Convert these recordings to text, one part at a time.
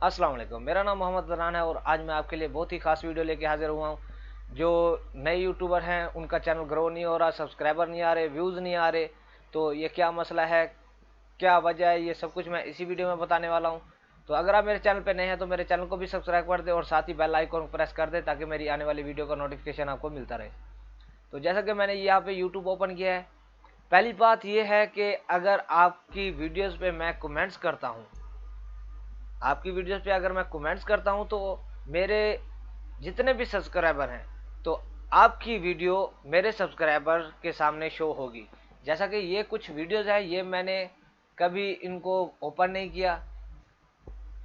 अस्सलाम वालेकुम। मेरा नाम मोहम्मद ज़रान है और आज मैं आपके लिए बहुत ही खास वीडियो लेके हाजिर हुआ हूँ। जो नए यूट्यूबर हैं उनका चैनल ग्रो नहीं हो रहा, सब्सक्राइबर नहीं आ रहे, व्यूज़ नहीं आ रहे, तो ये क्या मसला है, क्या वजह है, ये सब कुछ मैं इसी वीडियो में बताने वाला हूँ। तो अगर आप मेरे चैनल पे नए हैं तो मेरे चैनल को भी सब्सक्राइब कर दें और साथ ही बेल आइकन प्रेस कर दें ताकि मेरी आने वाली वीडियो का नोटिफिकेशन आपको मिलता रहे। तो जैसा कि मैंने यहाँ पे यूट्यूब ओपन किया है, पहली बात यह है कि अगर आपकी वीडियोज़ पे मैं कमेंट्स करता हूँ, आपकी वीडियोस पे अगर मैं कमेंट्स करता हूं तो मेरे जितने भी सब्सक्राइबर हैं तो आपकी वीडियो मेरे सब्सक्राइबर के सामने शो होगी। जैसा कि ये कुछ वीडियोस है, ये मैंने कभी इनको ओपन नहीं किया,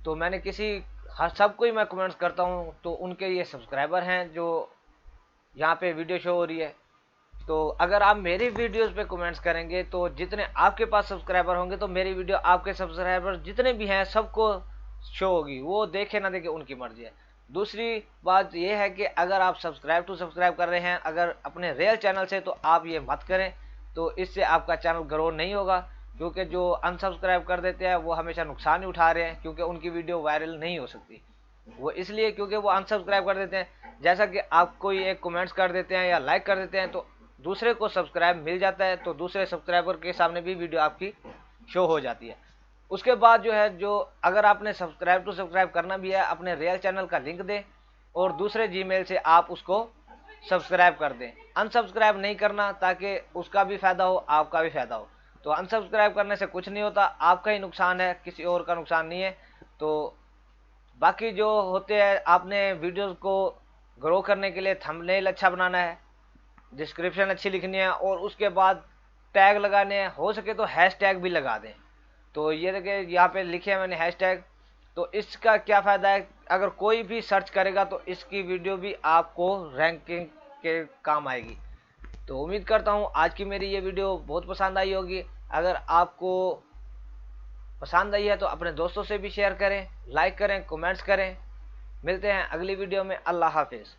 तो मैंने किसी हर सबको ही मैं कमेंट्स करता हूं तो उनके ये सब्सक्राइबर हैं जो यहाँ पे वीडियो शो हो रही है। तो अगर आप मेरी वीडियोस पे कमेंट्स करेंगे तो जितने आपके पास सब्सक्राइबर होंगे तो मेरी वीडियो आपके सब्सक्राइबर जितने भी हैं सबको शो होगी, वो देखे ना देखे उनकी मर्जी है। दूसरी बात यह है कि अगर आप सब्सक्राइब टू सब्सक्राइब कर रहे हैं अगर अपने रियल चैनल से तो आप ये मत करें, तो इससे आपका चैनल ग्रो नहीं होगा। क्योंकि जो अनसब्सक्राइब कर देते हैं वो हमेशा नुकसान ही उठा रहे हैं, क्योंकि उनकी वीडियो वायरल नहीं हो सकती। वो इसलिए क्योंकि वो अनसब्सक्राइब कर देते हैं। जैसा कि आप कोई एक कमेंट्स कर देते हैं या लाइक कर देते हैं तो दूसरे को सब्सक्राइब मिल जाता है, तो दूसरे सब्सक्राइबर के सामने भी वीडियो आपकी शो हो जाती है। उसके बाद जो है, जो अगर आपने सब्सक्राइब टू सब्सक्राइब करना भी है अपने रियल चैनल का लिंक दें और दूसरे जीमेल से आप उसको सब्सक्राइब कर दें। अनसब्सक्राइब नहीं करना, ताकि उसका भी फायदा हो आपका भी फायदा हो। तो अनसब्सक्राइब करने से कुछ नहीं होता, आपका ही नुकसान है, किसी और का नुकसान नहीं है। तो बाकी जो होते हैं, आपने वीडियोस को ग्रो करने के लिए थंबनेल अच्छा बनाना है, डिस्क्रिप्शन अच्छी लिखनी है और उसके बाद टैग लगाने हैं, हो सके तो हैश टैग भी लगा दें। तो ये देखिए यहाँ पे लिखे है मैंने हैश टैग। तो इसका क्या फ़ायदा है, अगर कोई भी सर्च करेगा तो इसकी वीडियो भी आपको रैंकिंग के काम आएगी। तो उम्मीद करता हूँ आज की मेरी ये वीडियो बहुत पसंद आई होगी। अगर आपको पसंद आई है तो अपने दोस्तों से भी शेयर करें, लाइक करें, कमेंट्स करें। मिलते हैं अगली वीडियो में। अल्लाह हाफिज़।